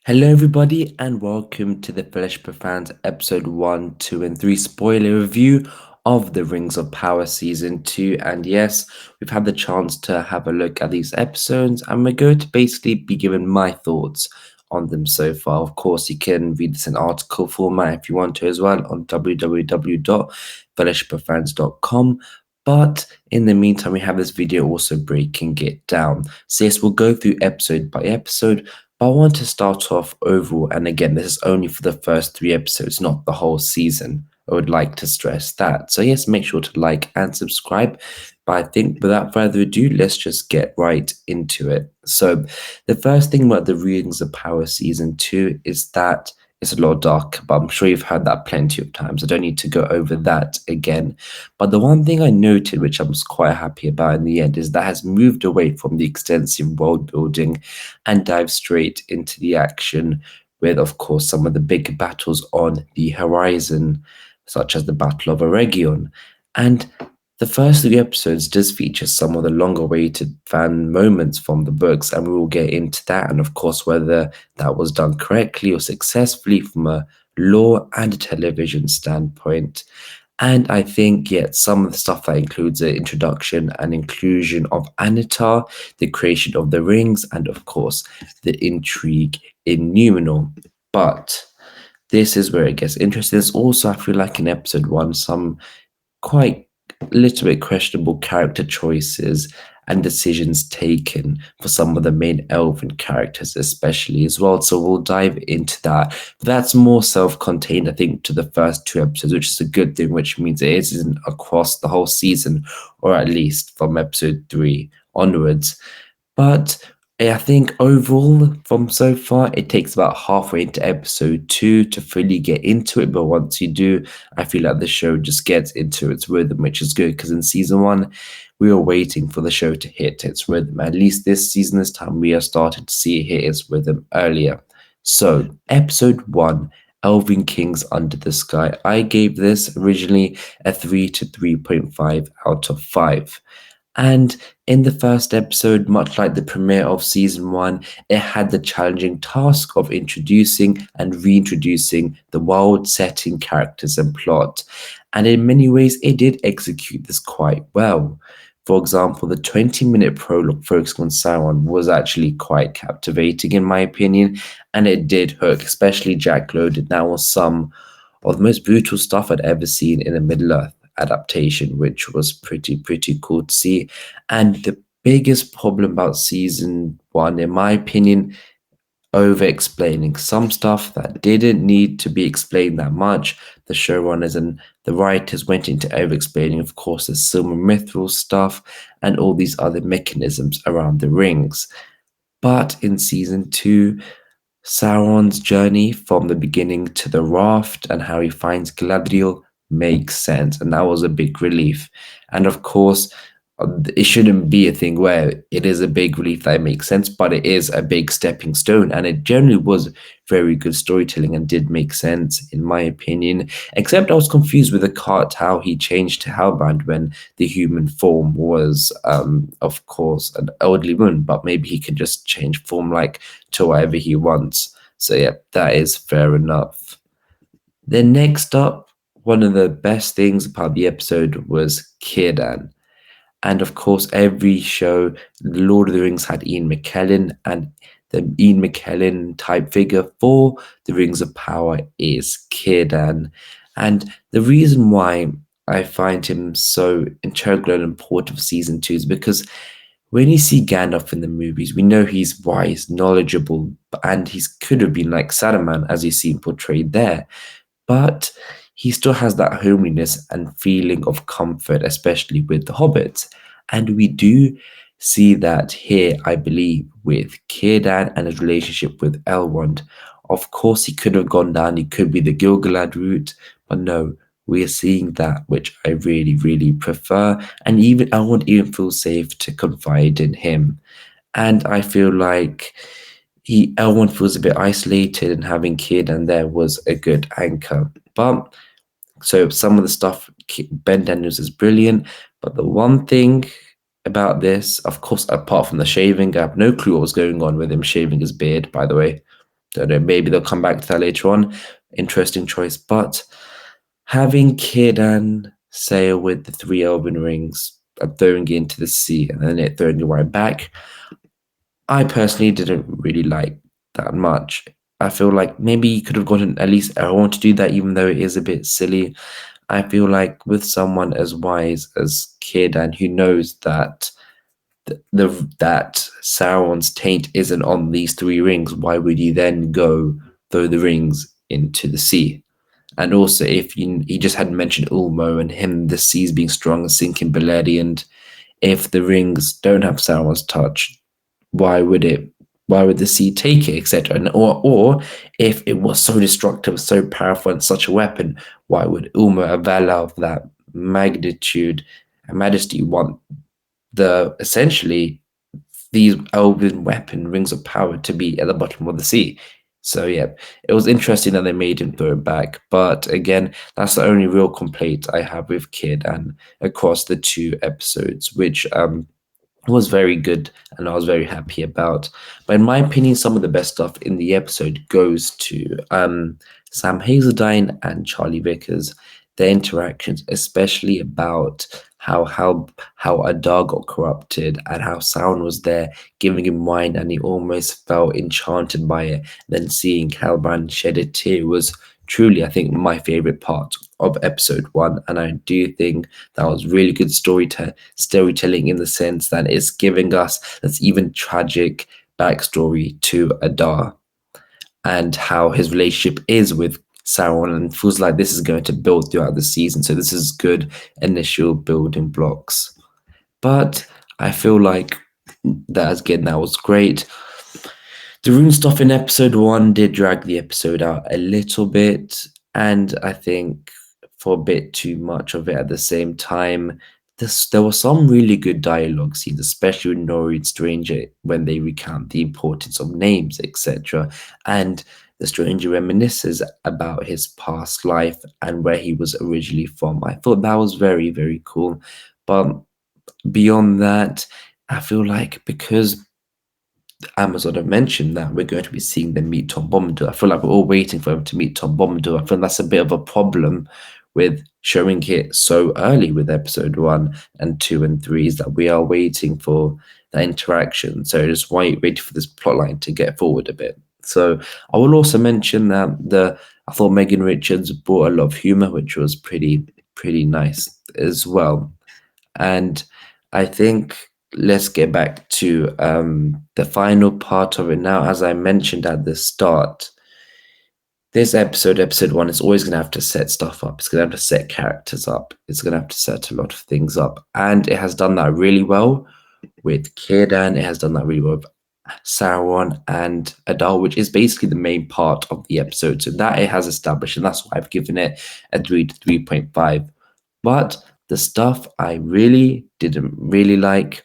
Hello, everybody, and welcome to the Flesh Fans episode 1, 2, and 3 spoiler review of the Rings of Power season 2. And yes, we've had the chance to have a look at these episodes, and we're going to basically be given my thoughts on them so far. Of course, you can read this in article format if you want to as well on www.fellowshipofans.com. But in the meantime, we have this video also breaking it down. So yes, we'll go through episode by episode. But I want to start off overall, and again, this is only for the first 3 episodes, not the whole season. I would like to stress that. So yes, make sure to like and subscribe. But I think without further ado, let's just get right into it. So the first thing about the Rings of Power season 2 is that it's a lot dark, but I'm sure you've heard that plenty of times. I don't need to go over that again. But the one thing I noted, which I was quite happy about in the end, is that has moved away from the extensive world building and dive straight into the action with, of course, some of the big battles on the horizon, such as the Battle of Eregion. And the first 3 episodes does feature some of the longer-awaited fan moments from the books, and we will get into that, and of course, whether that was done correctly or successfully from a lore and a television standpoint. And I think, yeah, some of the stuff that includes the introduction and inclusion of Anatar, the creation of the rings, and of course, the intrigue in Numenor. But this is where it gets interesting. There's also, I feel like in episode 1, some quite a little bit questionable character choices and decisions taken for some of the main elven characters, especially as well. So we'll dive into that. But that's more self-contained, I think, to the first 2 episodes, which is a good thing, which means it isn't across the whole season, or at least from episode 3 onwards. But I think overall, from so far, it takes about halfway into episode 2 to fully get into it. But once you do, I feel like the show just gets into its rhythm, which is good because in season 1, we were waiting for the show to hit its rhythm. At least this season, this time, we are starting to see it hit its rhythm earlier. So, episode 1, Elven Kings Under the Sky. I gave this originally a 3 to 3.5 out of 5. And in the first episode, much like the premiere of season 1, it had the challenging task of introducing and reintroducing the world setting, characters, and plot. And in many ways, it did execute this quite well. For example, the 20-minute prologue focusing on Sauron was actually quite captivating, in my opinion, and it did hook, especially Jack Loaded. That was some of the most brutal stuff I'd ever seen in a Middle-earth adaptation, which was pretty cool to see. And the biggest problem about season 1, in my opinion, over explaining some stuff that didn't need to be explained that much. The showrunners and the writers went into over explaining, of course, the Silver Mithril stuff and all these other mechanisms around the rings. But in season 2, Sauron's journey from the beginning to the raft and how he finds Galadriel makes sense, and that was a big relief. And of course, it shouldn't be a thing where it is a big relief that it makes sense, but it is a big stepping stone, and it generally was very good storytelling and did make sense, in my opinion. Except I was confused with the cart, how he changed to Halbrand when the human form was, of course, an elderly woman, but maybe he can just change form like to whatever he wants. So yeah, that is fair enough. Then next up, one of the best things about the episode was Círdan. And of course, every show, Lord of the Rings had Ian McKellen, and the Ian McKellen type figure for the Rings of Power is Círdan. And the reason why I find him so integral and important for season 2 is because when you see Gandalf in the movies, we know he's wise, knowledgeable, and he could have been like Saruman, as you see him portrayed there. But he still has that homeliness and feeling of comfort, especially with the hobbits. And we do see that here, I believe, with Círdan and his relationship with Elrond. Of course, he could have gone down, he could be the Gilgalad route, but no, we are seeing that, which I really prefer. And even Elrond even feels safe to confide in him. And I feel like Elrond feels a bit isolated, and having Círdan there was a good anchor. But so some of the stuff Ben Daniels is brilliant, but the one thing about this, of course, apart from the shaving, I have no clue what was going on with him shaving his beard, by the way. don't know, maybe they'll come back to that later on. Interesting choice. But having Círdan sail with the three elven rings and throwing it into the sea and then it throwing it right back, I personally didn't really like that much. I feel like maybe you could have gotten at least Elrond to do that, even though it is a bit silly. I feel like with someone as wise as Círdan, who knows that that Sauron's taint isn't on these three rings, why would you then go throw the rings into the sea? And also, if he just hadn't mentioned Ulmo and him, the seas being strong and sinking Beleriand, and if the rings don't have Sauron's touch, why would it? Why would the sea take it, etc.? And or if it was so destructive, so powerful, and such a weapon, why would Ulmo, a Valar of that magnitude and majesty, want the essentially these elven weapon rings of power to be at the bottom of the sea? So yeah, it was interesting that they made him throw it back. But again, that's the only real complaint I have with Kid and across the two episodes, which was very good and I was very happy about. But in my opinion, some of the best stuff in the episode goes to Sam Hazeldine and Charlie Vickers. Their interactions, especially about how Adar got corrupted and how Sauron was there giving him wine and he almost felt enchanted by it. Then seeing Halbrand shed a tear was truly, I think, my favorite part of episode one. And I do think that was really good storytelling in the sense that it's giving us this even tragic backstory to Adar and how his relationship is with Sauron, and feels like this is going to build throughout the season. So this is good initial building blocks. But I feel like that again, that was great. The rune stuff in episode one did drag the episode out a little bit, and I think for a bit too much of it at the same time. There were some really good dialogue scenes, especially with Nori and Stranger when they recount the importance of names, etc. And the Stranger reminisces about his past life and where he was originally from. I thought that was very, very cool. But beyond that, I feel like because Amazon have mentioned that we're going to be seeing them meet Tom Bombadil, I feel like we're all waiting for them to meet Tom Bombadil. I feel that's a bit of a problem with showing it so early with episode 1 and 2 and 3 is that we are waiting for that interaction. So just waiting for this plotline to get forward a bit. So I will also mention that I thought Megan Richards brought a lot of humor, which was pretty nice as well. And I think let's get back to the final part of it now. As I mentioned at the start, this episode one, is always going to have to set stuff up. It's going to have to set characters up. It's going to have to set a lot of things up. And it has done that really well with Círdan. It has done that really well with Sauron and Adar, which is basically the main part of the episode. So that it has established, and that's why I've given it a 3 to 3.5. But the stuff I really didn't really like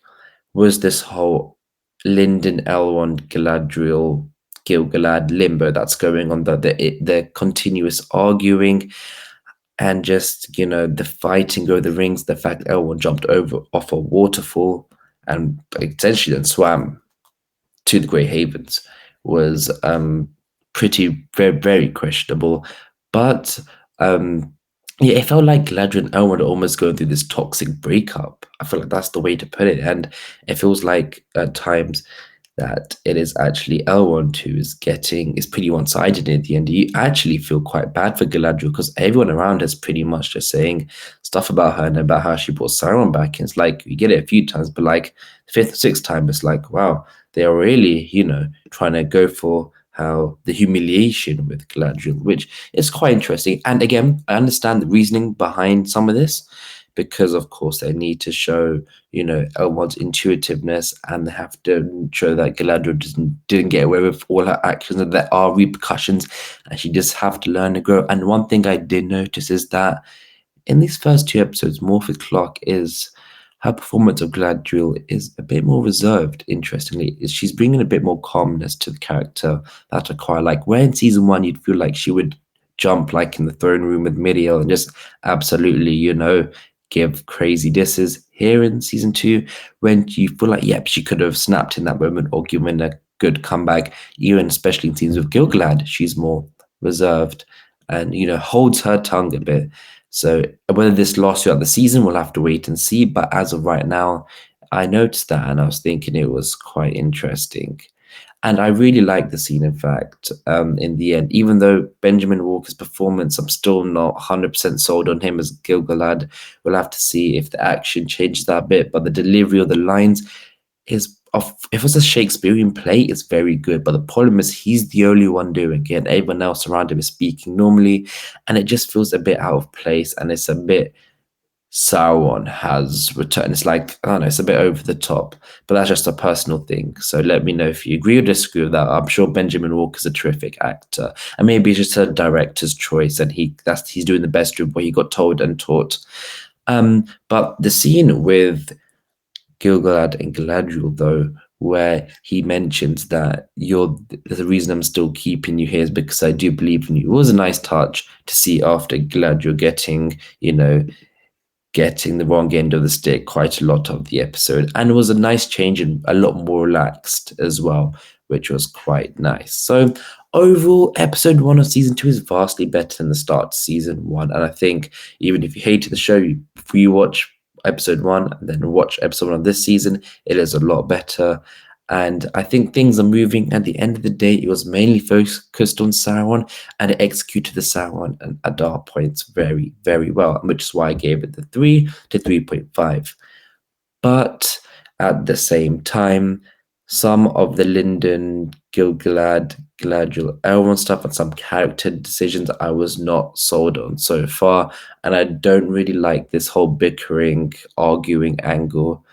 was this whole Lyndon Elrond Galadriel Gil-galad limbo that's going on, the continuous arguing and just the fighting over the rings, the fact Elrond jumped over off a waterfall and essentially then swam to the Great Havens was pretty very questionable. But yeah, it felt like Galadriel and Elrond are almost going through this toxic breakup. I feel like that's the way to put it. And it feels like at times that it is actually Elrond who is pretty one-sided at the end. You actually feel quite bad for Galadriel because everyone around is pretty much just saying stuff about her and about how she brought Sauron back. And it's like, you get it a few times, but like the fifth or sixth time, it's like, wow, they are really, trying to go for how the humiliation with Galadriel, which is quite interesting. And again, I understand the reasoning behind some of this because, of course, they need to show, Elrond's intuitiveness and they have to show that Galadriel didn't get away with all her actions and there are repercussions and she just have to learn to grow. And one thing I did notice is that in these first two episodes, Morpeth Clark her performance of Galadriel is a bit more reserved, interestingly. She's bringing a bit more calmness to the character that I quite like. Where in season one, you'd feel like she would jump like in the throne room with Miriel and just absolutely, give crazy disses. Here in season two, when you feel like, yep, she could have snapped in that moment or given a good comeback, even especially in scenes with Gilgalad. She's more reserved and, holds her tongue a bit. So whether this lasts throughout the season, we'll have to wait and see. But as of right now, I noticed that and I was thinking it was quite interesting. And I really like the scene, in fact, in the end. Even though Benjamin Walker's performance, I'm still not 100% sold on him as Gilgalad. We'll have to see if the action changes that bit. But the delivery of the lines if it's a Shakespearean play, it's very good. But the problem is he's the only one doing it. And everyone else around him is speaking normally. And it just feels a bit out of place. And it's a bit Sauron has returned. It's like, I don't know, it's a bit over the top, but that's just a personal thing. So let me know if you agree or disagree with that. I'm sure Benjamin Walker's a terrific actor, and maybe it's just a director's choice, and he's doing the best of what he got told and taught. But the scene with Gilgalad and Galadriel, though, where he mentions that the reason I'm still keeping you here is because I do believe in you. It was a nice touch to see after Galadriel getting the wrong end of the stick quite a lot of the episode. And it was a nice change and a lot more relaxed as well, which was quite nice. So overall, episode 1 of season 2 is vastly better than the start of season 1. And I think even if you hated the show, if you watch episode 1 and then watch episode 1 of this season, it is a lot better. And I think things are moving. At the end of the day, it was mainly focused on Sauron, and it executed the Sauron and Adar points very, very well, which is why I gave it the 3 to 3.5. But at the same time, some of the Lyndon, Gilgalad, Galadriel, Elrond stuff and some character decisions I was not sold on so far. And I don't really like this whole bickering, arguing angle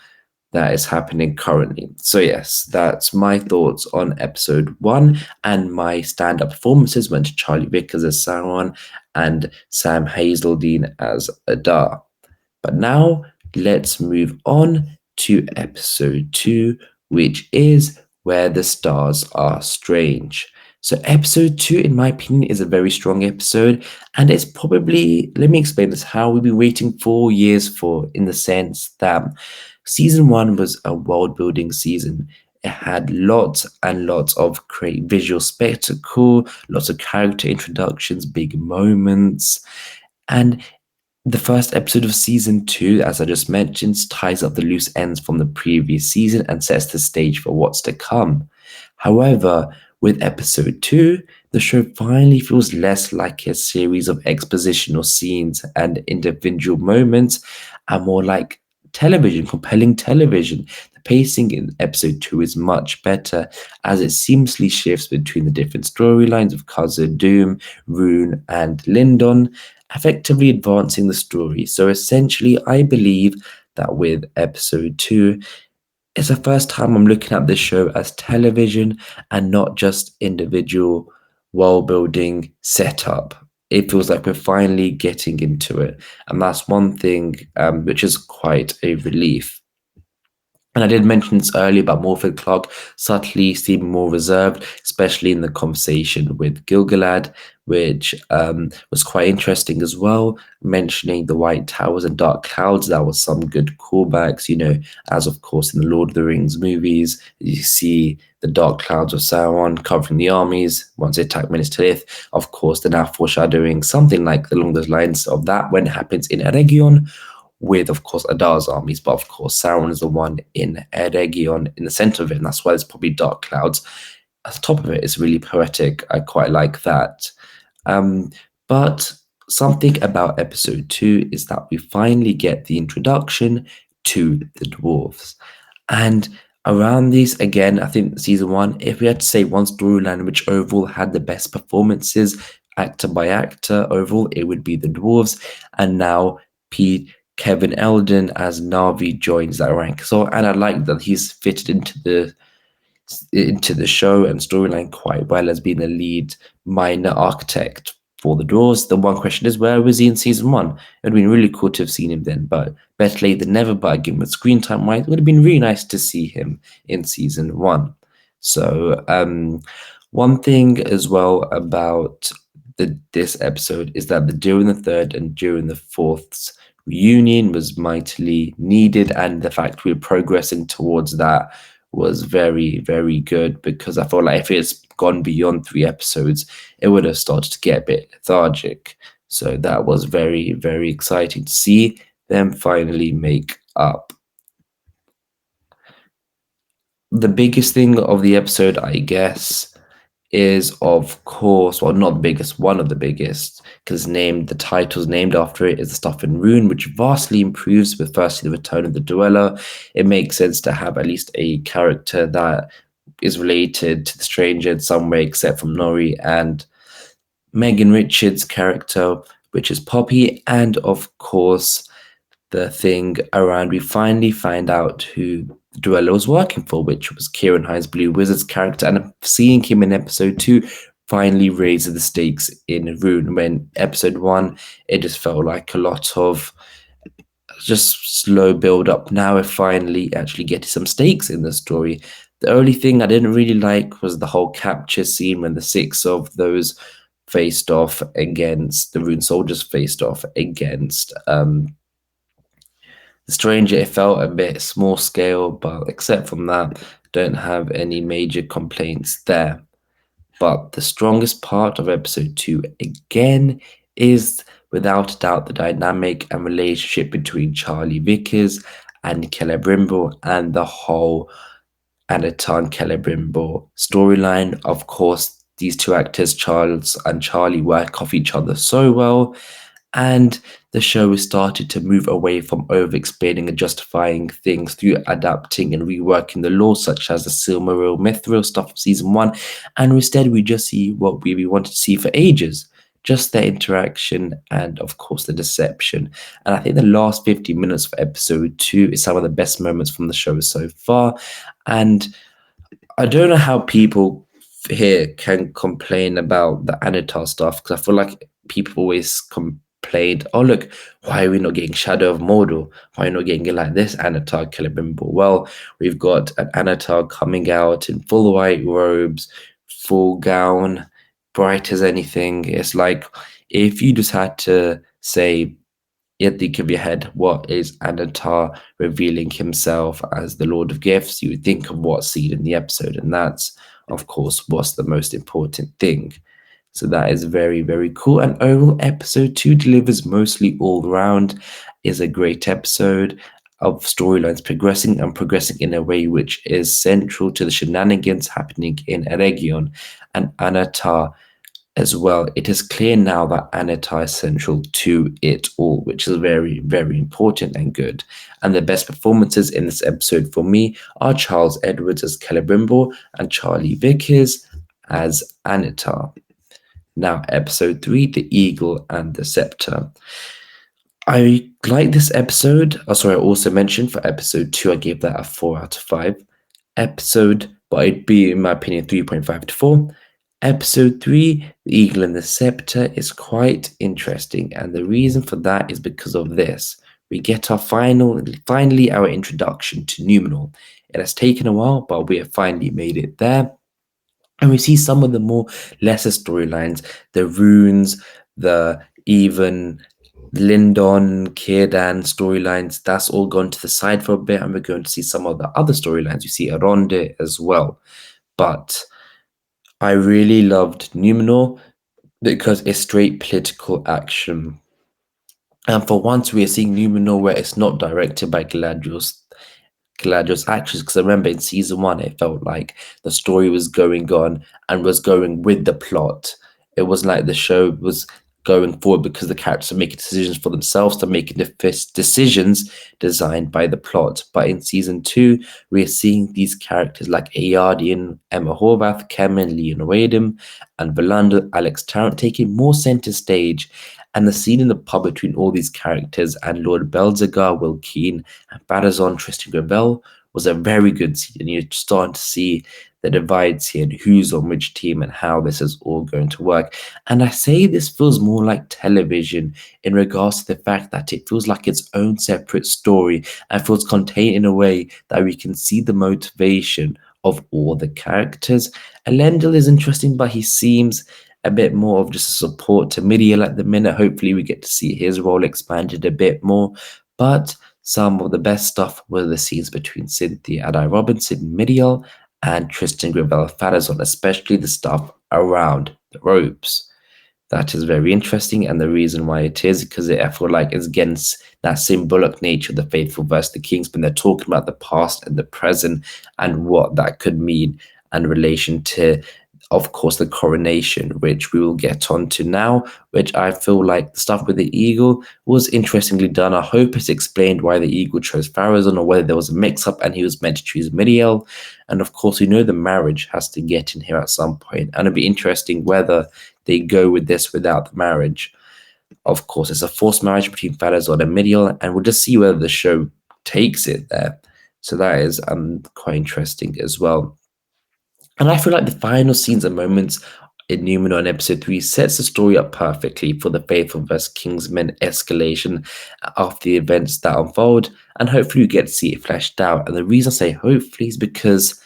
that is happening currently. So yes, that's my thoughts on episode 1, and my stand-up performances went to Charlie Vickers as Sauron and Sam Hazeldine as Adar. But now let's move on to episode 2, which is Where the Stars Are Strange. So episode 2, in my opinion, is a very strong episode, and it's probably, let me explain this, how we've been waiting 4 years for, in the sense that season 1 was a world-building season. It had lots and lots of great visual spectacle, lots of character introductions, big moments, and the first episode of season 2, as I just mentioned, ties up the loose ends from the previous season and sets the stage for what's to come. However, with episode 2, the show finally feels less like a series of expositional scenes and individual moments, and more like television, compelling television. The pacing in episode 2 is much better, as it seamlessly shifts between the different storylines of Khazad-dûm, Rune, and Lindon, effectively advancing the story. So essentially, I believe that with episode 2, it's the first time I'm looking at this show as television and not just individual world building setup. It feels like we're finally getting into it. And that's one thing which is quite a relief. And I did mention this earlier about Morfydd Clark subtly seeming more reserved, especially in the conversation with Gilgalad, which was quite interesting as well, mentioning the White Towers and Dark Clouds. That was some good callbacks, as of course in the Lord of the Rings movies, you see the Dark Clouds of Sauron covering the armies once they attack Minas Tirith. Of course, they're now foreshadowing something like along those lines of that when it happens in Eregion, with, of course, Adar's armies, but of course, Sauron is the one in Eregion in the center of it, and that's why there's probably dark clouds. At the top of it, it's really poetic. I quite like that. But something about episode 2 is that we finally get the introduction to the dwarves. And around these, again, I think season 1, if we had to say one storyline which overall had the best performances, actor by actor, overall, it would be the dwarves. And now Kevin Eldon as Navi joins that rank. And I like that he's fitted into the show and storyline quite well as being the lead minor architect for the dwarves. The one question is, where was he in season 1? It would have been really cool to have seen him then, but better late than never. But again, with screen time wise, it would have been really nice to see him in season 1. So one thing as well about this episode is that during the third and during the fourth reunion was mightily needed, and the fact we're progressing towards that was very, very good, because I felt like if it's gone beyond 3 episodes, it would have started to get a bit lethargic. So that was very, very exciting to see them finally make up. The biggest thing of the episode, I guess, is of course, well, not the biggest, one of the biggest, because named the title's named after it, is the stuff in Rune, which vastly improves with firstly the return of the Dweller. It makes sense to have at least a character that is related to the stranger in some way, except from Nori and Megan Richards' character, which is Poppy, and of course the thing around we finally find out who Duella was working for, which was Kieran Hines Blue Wizard's character, and seeing him in episode 2 finally raises the stakes in Rune. When episode 1, it just felt like a lot of just slow build up. Now we're finally actually getting some stakes in the story. The only thing I didn't really like was the whole capture scene when the 6 of those faced off against the Rune soldiers, faced off against the stranger. It felt a bit small scale, but except from that, don't have any major complaints there. But the strongest part of episode 2 again is without a doubt the dynamic and relationship between Charlie Vickers and Celebrimbo, and the whole Anatan Celebrimbo storyline. Of course, these two actors, Charles and Charlie, work off each other so well, and the show has started to move away from over-explaining and justifying things through adapting and reworking the lore, such as the Silmaril, Mithril stuff of season 1, and instead we just see what we wanted to see for ages, just their interaction and of course the deception. And I think the last 50 minutes of episode 2 is some of the best moments from the show so far, and I don't know how people here can complain about the Anatar stuff, because I feel like people always complained, oh look, why are we not getting Shadow of Mordor? Why are we not getting it like this Anatar Celebrimbo? Well, we've got an Anatar coming out in full white robes, full gown, bright as anything. It's like if you just had to say, you think of your head, what is Anatar revealing himself as the Lord of Gifts? You would think of what scene in the episode, and that's, of course, what's the most important thing. So that is very, very cool. And overall, episode 2 delivers mostly all round, is a great episode of storylines progressing and progressing in a way which is central to the shenanigans happening in Eregion and Anatar as well. It is clear now that Anatar is central to it all, which is very, very important and good. And the best performances in this episode for me are Charles Edwards as Celebrimbo and Charlie Vickers as Anatar. Now, episode 3, The Eagle and the Scepter. I like this episode. Oh, sorry, I also mentioned for episode 2, I gave that a 4 out of 5 episode, but it'd be, in my opinion, 3.5 to 4. Episode 3, The Eagle and the Scepter, is quite interesting, and the reason for that is because of this. We get our finally our introduction to Numenor. It has taken a while, but we have finally made it there. And we see some of the more lesser storylines, the runes, the even Lindon, Círdan storylines, that's all gone to the side for a bit, and we're going to see some of the other storylines. You see Aronde as well. But I really loved Numenor because it's straight political action. And for once, we are seeing Numenor where it's not directed by Galadriel's actress, because I remember in season 1, it felt like the story was going on and was going with the plot. It wasn't like the show was going forward because the characters are making decisions for themselves, to making decisions designed by the plot. But in season 2, we are seeing these characters like Eärdion, Emma Horvath, Kemen, Leon Wadham, and Valander, Alex Tarrant taking more center stage. And the scene in the pub between all these characters and Lord Belzegar, Will Keen, and Barazon, Tristan Gravel was a very good scene. And you're starting to see the divides here and who's on which team and how this is all going to work. And I say this feels more like television in regards to the fact that it feels like its own separate story and feels contained in a way that we can see the motivation of all the characters. Elendil is interesting, but he seems a bit more of just a support to Midiel at the minute. Hopefully we get to see his role expanded a bit more. But Some of the best stuff were the scenes between Cynthia and I Robinson Midial and Tristan Gravel Farazon, especially the stuff around the ropes. That is very interesting, and the reason why it is because I feel like it's against that symbolic nature of the faithful versus the kings when they're talking about the past and the present and what that could mean in relation to, of course, the coronation, which we will get on to now, which I feel like the stuff with the eagle was interestingly done. I hope it's explained why the eagle chose Farazon or whether there was a mix-up and he was meant to choose Midiel. And of course, we know the marriage has to get in here at some point, and it'll be interesting whether they go with this without the marriage. Of course, it's a forced marriage between Farazon and Midiel, and we'll just see whether the show takes it there. So that is quite interesting as well. And I feel like the final scenes and moments in Numenor in episode 3 sets the story up perfectly for the Faithful vs. Kingsmen escalation of the events that unfold, and hopefully we get to see it fleshed out. And the reason I say hopefully is because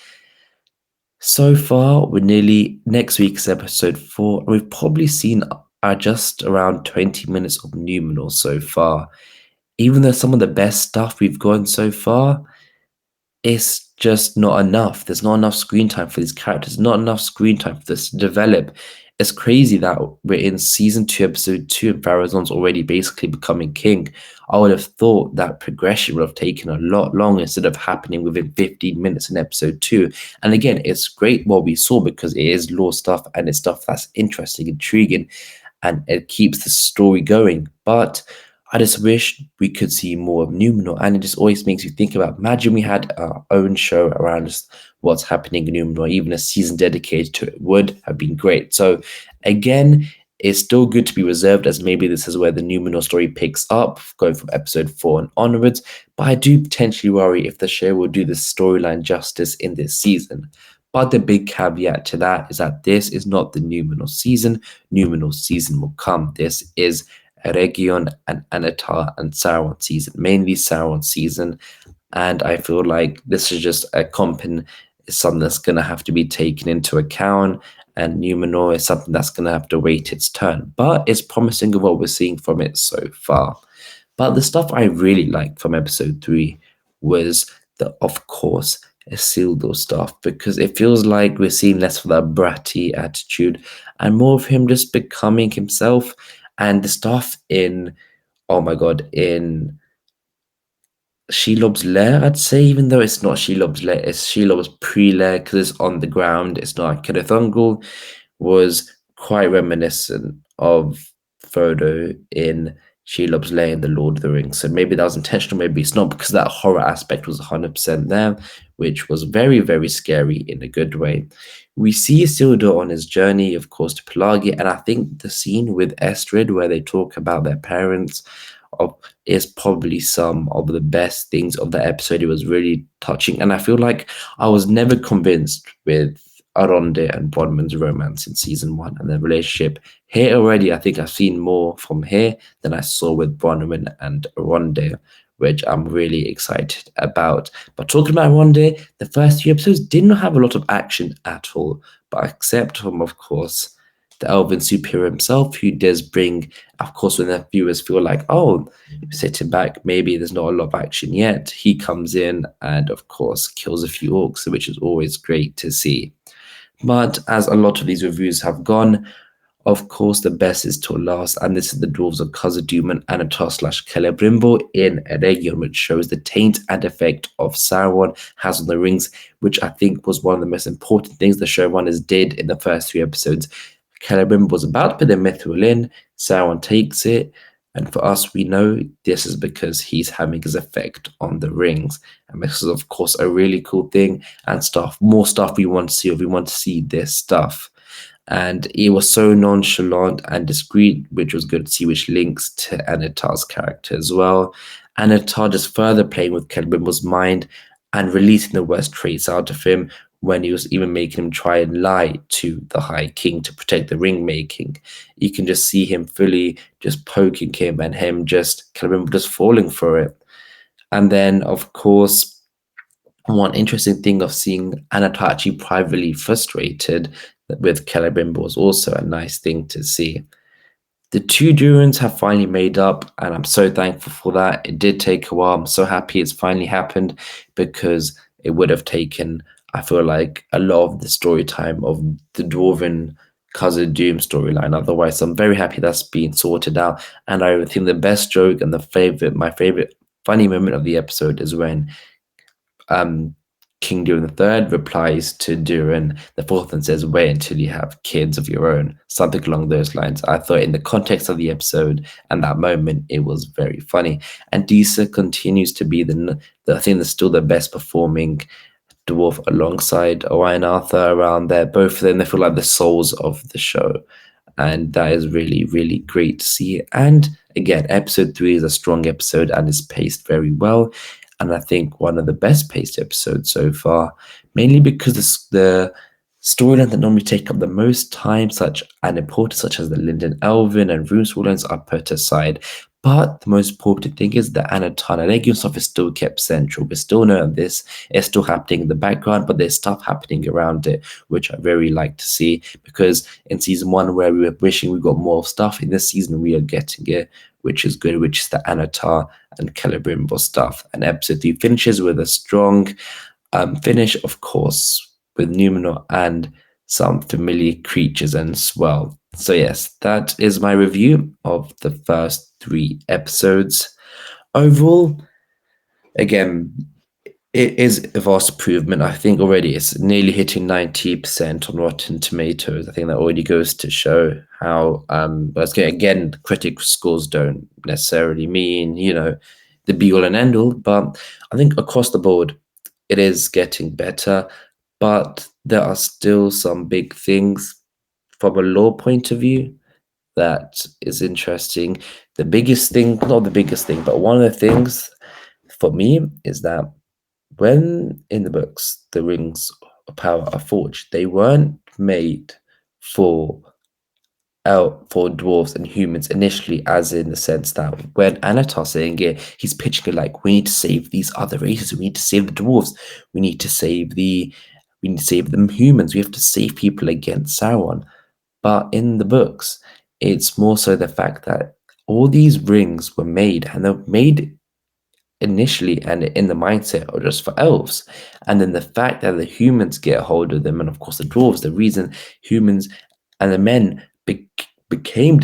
so far we're nearly next week's episode 4, and we've probably seen just around 20 minutes of Numenor so far. Even though some of the best stuff we've gotten so far, it's just not enough. There's not enough screen time for these characters, not enough screen time for this to develop. It's crazy that we're in season 2, episode 2, and Farazon's already basically becoming king. I would have thought that progression would have taken a lot longer instead of happening within 15 minutes in episode 2. And again, it's great what we saw because it is lore stuff and it's stuff that's interesting, intriguing, and it keeps the story going. But I just wish we could see more of Numenor, and it just always makes you think about, imagine we had our own show around just what's happening in Numenor, even a season dedicated to it would have been great. So again, it's still good to be reserved, as maybe this is where the Numenor story picks up, going from episode 4 and onwards, but I do potentially worry if the show will do the storyline justice in this season. But the big caveat to that is that this is not the Numenor season. Numenor season will come. This is Region and Anatar and Sauron season, mainly Sauron season. And I feel like this is just a something that's going to have to be taken into account. And Numenor is something that's going to have to wait its turn. But it's promising of what we're seeing from it so far. But the stuff I really liked from episode 3 was of course, Isildur stuff, because it feels like we're seeing less of that bratty attitude and more of him just becoming himself. And the stuff in, oh my god, in Shelob's lair, I'd say, even though it's not Shelob's lair, it's Shelob's pre-lair because it's on the ground, it's not Kenneth Ungol, was quite reminiscent of Frodo in Shelob's lair in The Lord of the Rings. So maybe that was intentional, maybe it's not, because that horror aspect was 100% there, which was very, very scary in a good way. We see Isildur on his journey, of course, to Pelagia, and I think the scene with Estrid, where they talk about their parents, is probably some of the best things of the episode. It was really touching, and I feel like I was never convinced with Aronde and Bronwyn's romance in season 1 and their relationship. Here already, I think I've seen more from here than I saw with Bronwyn and Aronde, which I'm really excited about. But talking about Aronde, the first few episodes did not have a lot of action at all, but except from, of course, the Elven superior himself, who does bring, of course, when the viewers feel like, oh, sitting back, maybe there's not a lot of action yet, he comes in and, of course, kills a few orcs, which is always great to see. But as a lot of these reviews have gone, of course, the best is till last, and this is the Dwarves of Khazad-dûm and Anatar/Celebrimbor in Eregion, which shows the taint and effect of Sauron has on the rings, which I think was one of the most important things the showrunners did in the first 3 episodes. Celebrimbor was about to put the mithril in, Sauron takes it, and for us, we know this is because he's having his effect on the rings. And this is, of course, a really cool thing, and more stuff we want to see, or we want to see this stuff. And it was so nonchalant and discreet, which was good to see, which links to Anatar's character as well. Anatar just further playing with Celebrimbor's mind and releasing the worst traits out of him, when he was even making him try and lie to the High King to protect the ring making. You can just see him fully just poking him, and him just Celebrimbor just falling for it. And then, of course, one interesting thing of seeing Anatar actually privately frustrated with Celebrimbor was also a nice thing to see. The two Durans have finally made up, and I'm so thankful for that. It did take a while. I'm so happy it's finally happened because it would have taken, I feel like, a lot of the story time of the Dwarven Cousin Doom storyline. Otherwise, I'm very happy that's been sorted out. And I think the best joke and my favorite funny moment of the episode is when um, King Durin the Third replies to Durin the Fourth and says, "Wait until you have kids of your own," something along those lines. I thought, in the context of the episode and that moment, it was very funny. And Disa continues to be the I think that's still the best performing dwarf alongside Owain Arthur around there. Both of them, they feel like the souls of the show, and that is really, really great to see. And again, episode 3 is a strong episode and is paced very well, and I think one of the best paced episodes so far, mainly because the storyline that normally take up the most time, such and importance, such as the Linden Elven and Rune storylines, are put aside. But the most important thing is that Anatana Legion stuff is still kept central. We still know that this is still happening in the background, but there's stuff happening around it, which I very like to see, because in season 1, where we were wishing we got more stuff, in this season we are getting it, which is good, which is the Anatar and Celebrimbor stuff. And episode 3 finishes with a strong finish, of course, with Numenor and some familiar creatures as well. So yes, that is my review of the first 3 episodes. Overall, again, it is a vast improvement. I think already it's nearly hitting 90% on Rotten Tomatoes. I think that already goes to show how, but again, critic scores don't necessarily mean, the be all and end all, but I think across the board, it is getting better, but there are still some big things from a law point of view that is interesting. The biggest thing, not the biggest thing, but one of the things for me is that when in the books the rings of power are forged, they weren't made for for dwarves and humans initially, as in the sense that when Anatar's saying it, he's pitching it like, we need to save these other races, we need to save the dwarves, we need to save them humans, we have to save people against Sauron. But in the books, it's more so the fact that all these rings were made, and they're made initially and in the mindset of just for elves. And then the fact that the humans get a hold of them, and of course the dwarves, the reason humans and the men became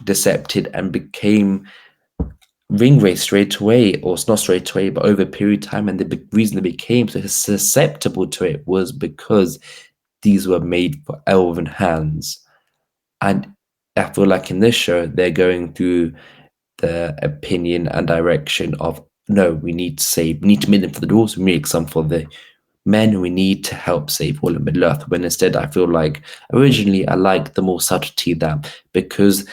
decepted and became ring race straight away, or it's not straight away, but over a period of time, and the reason they became so susceptible to it was because these were made for elven hands. And I feel like in this show, they're going through the opinion and direction of, no, we need to make them for the dwarves, we make some for the men, we need to help save all of Middle-earth. When instead, I feel like originally I liked the more subtlety that, because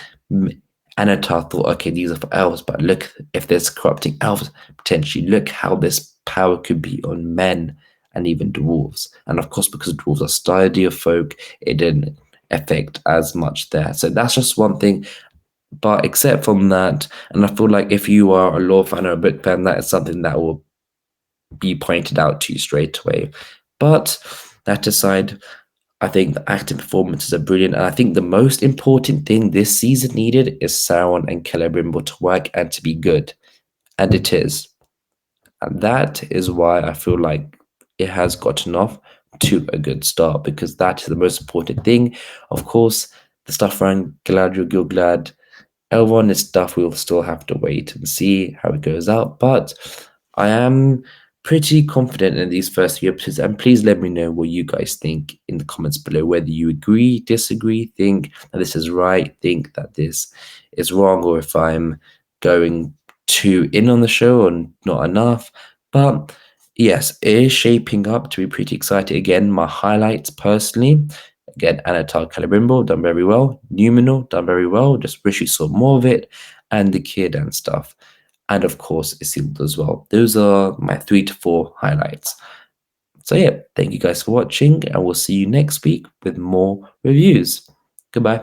Anatar thought, okay, these are for elves, but look, if there's corrupting elves, potentially look how this power could be on men and even dwarves. And of course, because dwarves are sturdier folk, it didn't affect as much there. So that's just one thing. But except from that, and I feel like if you are a lore fan or a book fan, that is something that will be pointed out to you straight away. But that aside, I think the acting performances are brilliant, and I think the most important thing this season needed is Sauron and Celebrimbor to work and to be good, and it is. And that is why I feel like it has gotten off to a good start, because that is the most important thing. Of course, the stuff around Galadriel, Gil-galad, Elrond is stuff we'll still have to wait and see how it goes out, but I am pretty confident in these first few episodes, and please let me know what you guys think in the comments below, whether you agree, disagree, think that this is right, think that this is wrong, or if I'm going too in on the show or not enough. But yes, it is shaping up to be pretty exciting. Again, my highlights personally, again, Anatar Celebrimbor, done very well. Numenor, done very well. Just wish we saw more of it. And the kid and stuff. And of course, Isildur as well. Those are my 3 to 4 highlights. So yeah, thank you guys for watching, and we'll see you next week with more reviews. Goodbye.